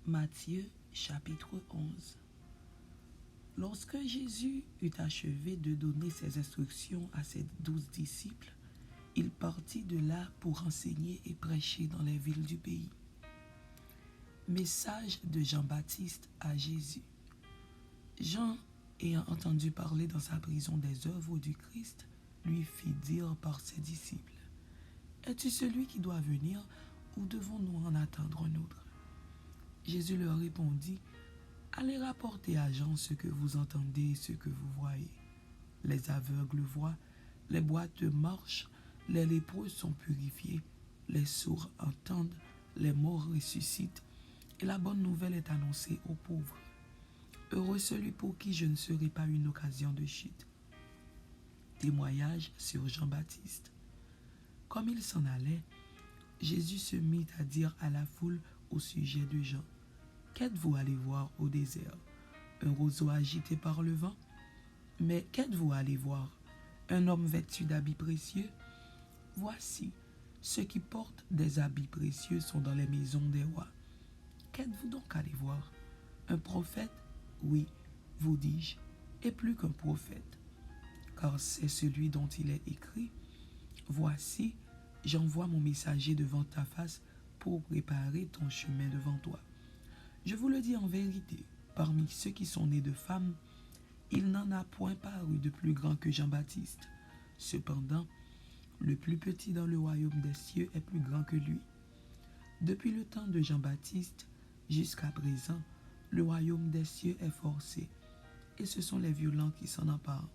Matthieu chapitre 11. Lorsque Jésus eut achevé de donner ses instructions à ses 12 disciples, il partit de là pour enseigner et prêcher dans les villes du pays. Message de Jean-Baptiste à Jésus. Jean, ayant entendu parler dans sa prison des œuvres du Christ, lui fit dire par ses disciples: Es-tu celui qui doit venir, ou devons-nous en attendre un autre? Jésus leur répondit: Allez rapporter à Jean ce que vous entendez et ce que vous voyez. Les aveugles voient, les boiteux marchent, les lépreux sont purifiés, les sourds entendent, les morts ressuscitent, et la bonne nouvelle est annoncée aux pauvres. Heureux celui pour qui je ne serai pas une occasion de chute. Témoignage sur Jean-Baptiste. Comme il s'en allait, Jésus se mit à dire à la foule au sujet de Jean: Qu'êtes-vous allé voir au désert? Un roseau agité par le vent? Mais qu'êtes-vous allé voir? Un homme vêtu d'habits précieux? Voici, ceux qui portent des habits précieux sont dans les maisons des rois. Qu'êtes-vous donc allé voir? Un prophète? Oui, vous dis-je, et plus qu'un prophète. Car c'est celui dont il est écrit: Voici, j'envoie mon messager devant ta face pour préparer ton chemin devant toi. Je vous le dis en vérité, parmi ceux qui sont nés de femmes, il n'en a point paru de plus grand que Jean-Baptiste. Cependant, le plus petit dans le royaume des cieux est plus grand que lui. Depuis le temps de Jean-Baptiste jusqu'à présent, le royaume des cieux est forcé, et ce sont les violents qui s'en emparent.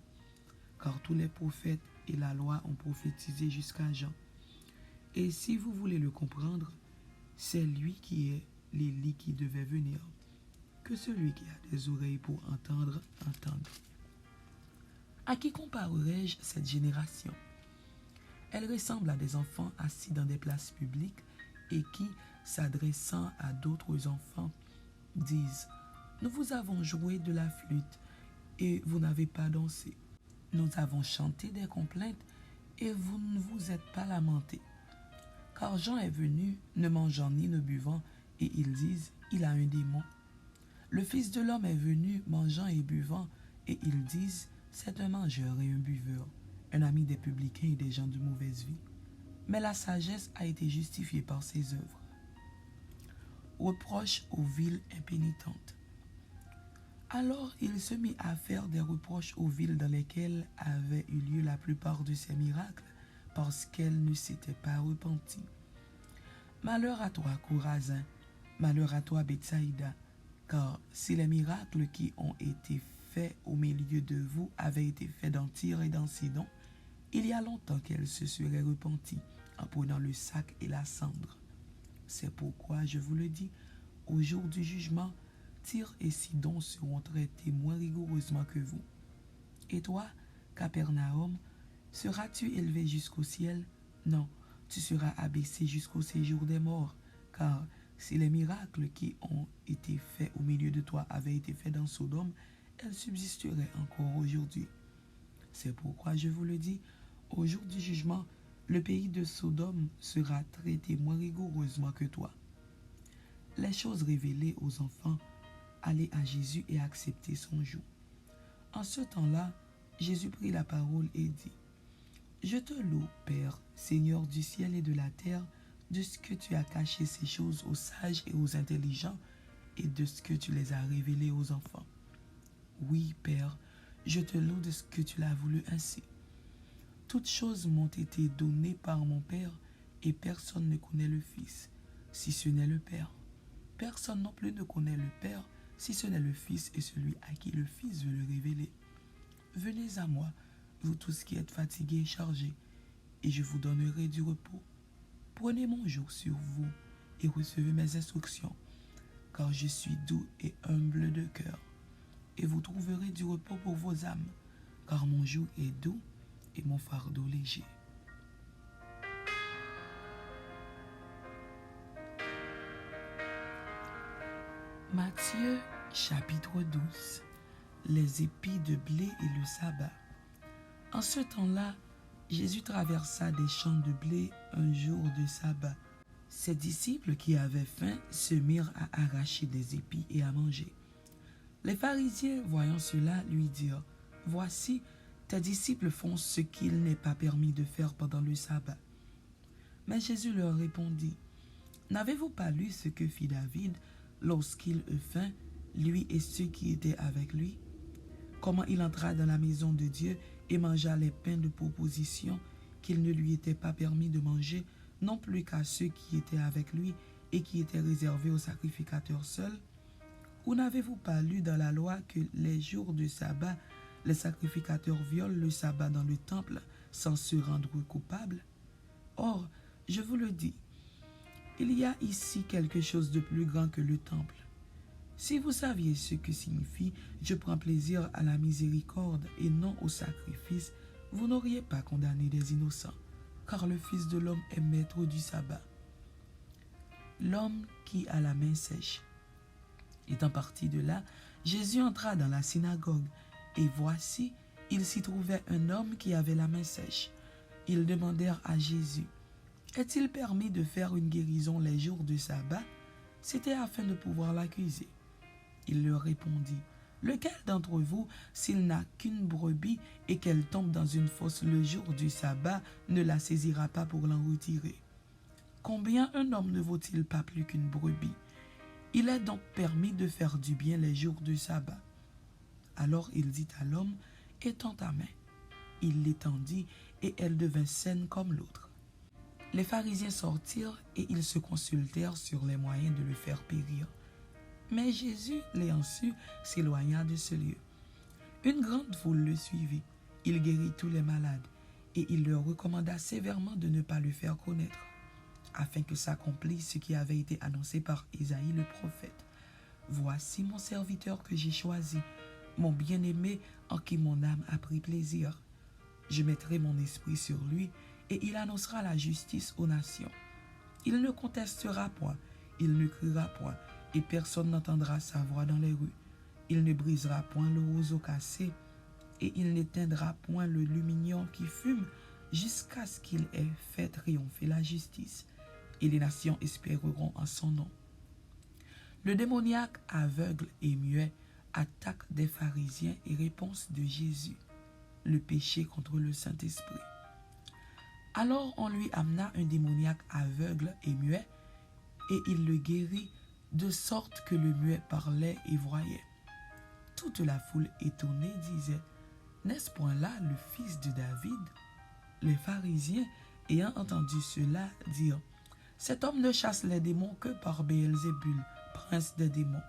Car tous les prophètes et la loi ont prophétisé jusqu'à Jean. Et si vous voulez le comprendre, c'est lui qui est l'Élie qui devait venir. Que celui qui a des oreilles pour entendre, entende. À qui comparerai-je cette génération? Elle ressemble à des enfants assis dans des places publiques et qui, s'adressant à d'autres enfants, disent: Nous vous avons joué de la flûte et vous n'avez pas dansé. Nous avons chanté des complaintes et vous ne vous êtes pas lamentés. Car Jean est venu, ne mangeant ni ne buvant, et ils disent: Il a un démon. Le Fils de l'homme est venu, mangeant et buvant, et ils disent: C'est un mangeur et un buveur, un ami des publicains et des gens de mauvaise vie. Mais la sagesse a été justifiée par ses œuvres. Reproche aux villes impénitentes. Alors il se mit à faire des reproches aux villes dans lesquelles avaient eu lieu la plupart de ces miracles, parce qu'elles ne s'étaient pas repenties. Malheur à toi, Chorazin, malheur à toi, Bethsaïda, car si les miracles qui ont été faits au milieu de vous avaient été faits dans Tyr et dans Sidon, il y a longtemps qu'elles se seraient repenties en prenant le sac et la cendre. C'est pourquoi, je vous le dis, au jour du jugement, Tyr et Sidon seront traités moins rigoureusement que vous. Et toi, Capernaum, seras-tu élevé jusqu'au ciel? Non, tu seras abaissé jusqu'au séjour des morts, car si les miracles qui ont été faits au milieu de toi avaient été faits dans Sodome, elles subsisteraient encore aujourd'hui. C'est pourquoi je vous le dis, au jour du jugement, le pays de Sodome sera traité moins rigoureusement que toi. Les choses révélées aux enfants, allez à Jésus et acceptez son joug. En ce temps-là, Jésus prit la parole et dit: Je te loue, Père, Seigneur du ciel et de la terre, de ce que tu as caché ces choses aux sages et aux intelligents, et de ce que tu les as révélées aux enfants. Oui, Père, je te loue de ce que tu l'as voulu ainsi. Toutes choses m'ont été données par mon Père, et personne ne connaît le Fils, si ce n'est le Père. Personne non plus ne connaît le Père, si ce n'est le Fils et celui à qui le Fils veut le révéler. Venez à moi, vous tous qui êtes fatigués et chargés, et je vous donnerai du repos. Prenez mon joug sur vous et recevez mes instructions, car je suis doux et humble de cœur, et vous trouverez du repos pour vos âmes, car mon joug est doux et mon fardeau léger. Matthieu chapitre 12. Les épis de blé et le sabbat. En ce temps-là, Jésus traversa des champs de blé un jour de sabbat. Ses disciples qui avaient faim se mirent à arracher des épis et à manger. Les pharisiens, voyant cela, lui dirent, « Voici, tes disciples font ce qu'il n'est pas permis de faire pendant le sabbat. » Mais Jésus leur répondit, « N'avez-vous pas lu ce que fit David lorsqu'il eut faim, lui et ceux qui étaient avec lui? Comment il entra dans la maison de Dieu et mangea les pains de proposition qu'il ne lui était pas permis de manger, non plus qu'à ceux qui étaient avec lui et qui étaient réservés aux sacrificateurs seuls? Ou n'avez-vous pas lu dans la loi que les jours de sabbat, les sacrificateurs violent le sabbat dans le temple sans se rendre coupables? Or, je vous le dis, il y a ici quelque chose de plus grand que le temple. Si vous saviez ce que signifie « je prends plaisir à la miséricorde et non au sacrifice », vous n'auriez pas condamné des innocents, car le Fils de l'homme est maître du sabbat. L'homme qui a la main sèche. Étant parti de là, Jésus entra dans la synagogue, et voici, il s'y trouvait un homme qui avait la main sèche. Ils demandèrent à Jésus, « Est-il permis de faire une guérison les jours de sabbat ?» C'était afin de pouvoir l'accuser. Il leur répondit, « Lequel d'entre vous, s'il n'a qu'une brebis et qu'elle tombe dans une fosse le jour du sabbat, ne la saisira pas pour l'en retirer? Combien un homme ne vaut-il pas plus qu'une brebis? Il est donc permis de faire du bien les jours du sabbat. » Alors il dit à l'homme, « Étends ta main. » Il l'étendit et elle devint saine comme l'autre. Les pharisiens sortirent et ils se consultèrent sur les moyens de le faire périr. Mais Jésus, l'ayant su, s'éloigna de ce lieu. Une grande foule le suivit. Il guérit tous les malades et il leur recommanda sévèrement de ne pas le faire connaître, afin que s'accomplisse ce qui avait été annoncé par Isaïe le prophète. « Voici mon serviteur que j'ai choisi, mon bien-aimé en qui mon âme a pris plaisir. Je mettrai mon esprit sur lui et il annoncera la justice aux nations. Il ne contestera point, il ne criera point, et personne n'entendra sa voix dans les rues. Il ne brisera point le roseau cassé, et il n'éteindra point le lumignon qui fume, jusqu'à ce qu'il ait fait triompher la justice. Et les nations espéreront en son nom. » Le démoniaque aveugle et muet attaque des pharisiens et réponse de Jésus. Le péché contre le Saint-Esprit. Alors on lui amena un démoniaque aveugle et muet, et il le guérit, de sorte que le muet parlait et voyait. Toute la foule étonnée disait, « N'est-ce point là le fils de David? » Les pharisiens, ayant entendu cela, dirent, « Cet homme ne chasse les démons que par Béelzébul, prince des démons. »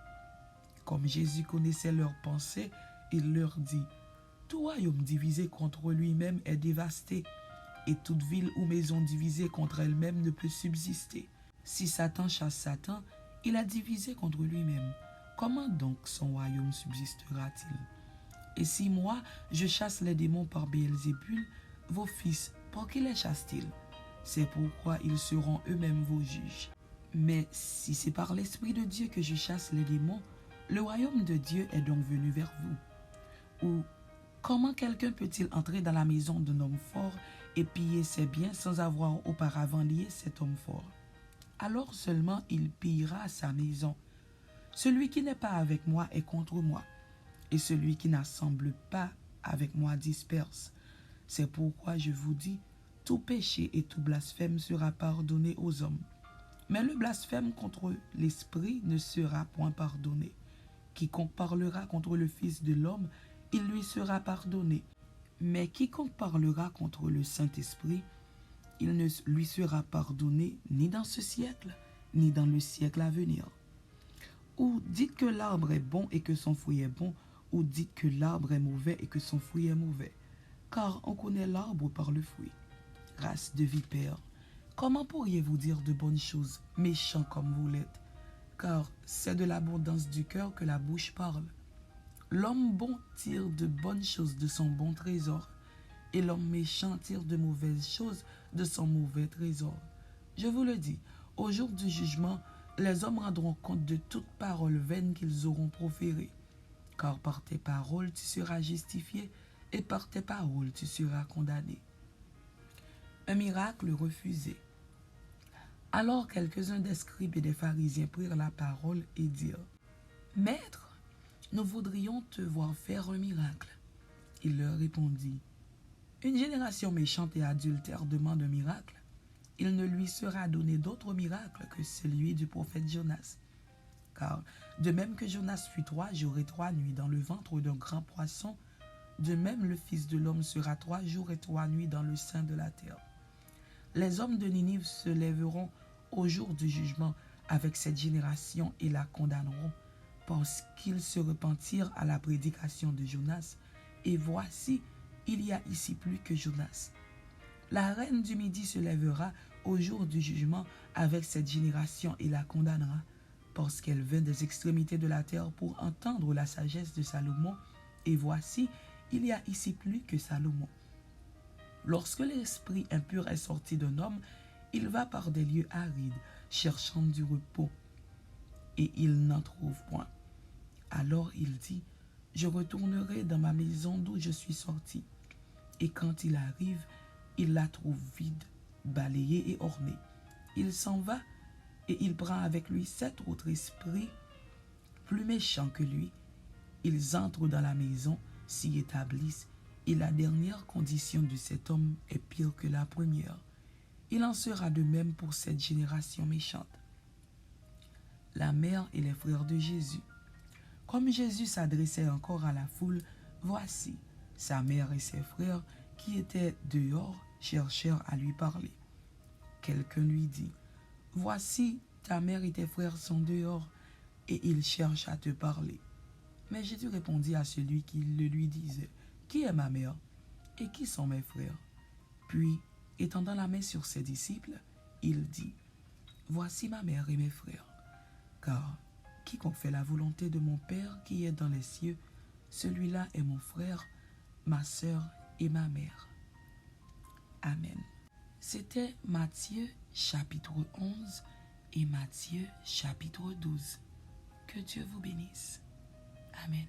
Comme Jésus connaissait leurs pensées, il leur dit, « Tout royaume divisé contre lui-même est dévasté, et toute ville ou maison divisée contre elle-même ne peut subsister. Si Satan chasse Satan, il a divisé contre lui-même. Comment donc son royaume subsistera-t-il? Et si moi, je chasse les démons par Béelzébul, vos fils, par qui les chassent-ils? C'est pourquoi ils seront eux-mêmes vos juges. Mais si c'est par l'Esprit de Dieu que je chasse les démons, le royaume de Dieu est donc venu vers vous. Ou comment quelqu'un peut-il entrer dans la maison d'un homme fort et piller ses biens sans avoir auparavant lié cet homme fort? Alors seulement il pillera sa maison. Celui qui n'est pas avec moi est contre moi, et celui qui n'assemble pas avec moi disperse. C'est pourquoi je vous dis, tout péché et tout blasphème sera pardonné aux hommes. Mais le blasphème contre l'Esprit ne sera point pardonné. Quiconque parlera contre le Fils de l'homme, il lui sera pardonné. Mais quiconque parlera contre le Saint-Esprit, il ne lui sera pardonné ni dans ce siècle, ni dans le siècle à venir. Ou dites que l'arbre est bon et que son fruit est bon, ou dites que l'arbre est mauvais et que son fruit est mauvais. Car on connaît l'arbre par le fruit. Race de vipères, comment pourriez-vous dire de bonnes choses, méchants comme vous l'êtes? Car c'est de l'abondance du cœur que la bouche parle. L'homme bon tire de bonnes choses de son bon trésor, et l'homme méchant tire de mauvaises choses de son mauvais trésor. Je vous le dis, au jour du jugement, les hommes rendront compte de toute parole vaine qu'ils auront proférée. Car par tes paroles tu seras justifié, et par tes paroles tu seras condamné. Un miracle refusé. Alors quelques-uns des scribes et des pharisiens prirent la parole et dirent, « Maître, nous voudrions te voir faire un miracle. » Il leur répondit, « Une génération méchante et adultère demande un miracle. Il ne lui sera donné d'autre miracle que celui du prophète Jonas. Car de même que Jonas fut 3 jours et 3 nuits dans le ventre d'un grand poisson, de même le Fils de l'homme sera 3 jours et 3 nuits dans le sein de la terre. Les hommes de Ninive se lèveront au jour du jugement avec cette génération et la condamneront, parce qu'ils se repentirent à la prédication de Jonas. Et voici, il y a ici plus que Jonas. La reine du Midi se lèvera au jour du jugement avec cette génération et la condamnera, parce qu'elle vint des extrémités de la terre pour entendre la sagesse de Salomon. Et voici, il y a ici plus que Salomon. Lorsque l'esprit impur est sorti d'un homme, il va par des lieux arides, cherchant du repos, et il n'en trouve point. Alors il dit, « Je retournerai dans ma maison d'où je suis sorti. » Et quand il arrive, il la trouve vide, balayée et ornée. Il s'en va et il prend avec lui 7 autres esprits plus méchants que lui. Ils entrent dans la maison, s'y établissent, et la dernière condition de cet homme est pire que la première. Il en sera de même pour cette génération méchante. La mère et les frères de Jésus. Comme Jésus s'adressait encore à la foule, voici, sa mère et ses frères qui étaient dehors cherchèrent à lui parler. Quelqu'un lui dit, « Voici, ta mère et tes frères sont dehors, et ils cherchent à te parler. » Mais Jésus répondit à celui qui le lui disait, « Qui est ma mère et qui sont mes frères ?» Puis, étendant la main sur ses disciples, il dit, « Voici ma mère et mes frères, car quiconque fait la volonté de mon Père qui est dans les cieux, celui-là est mon frère, ma sœur et ma mère. » Amen. C'était Matthieu chapitre 11 et Matthieu chapitre 12. Que Dieu vous bénisse. Amen.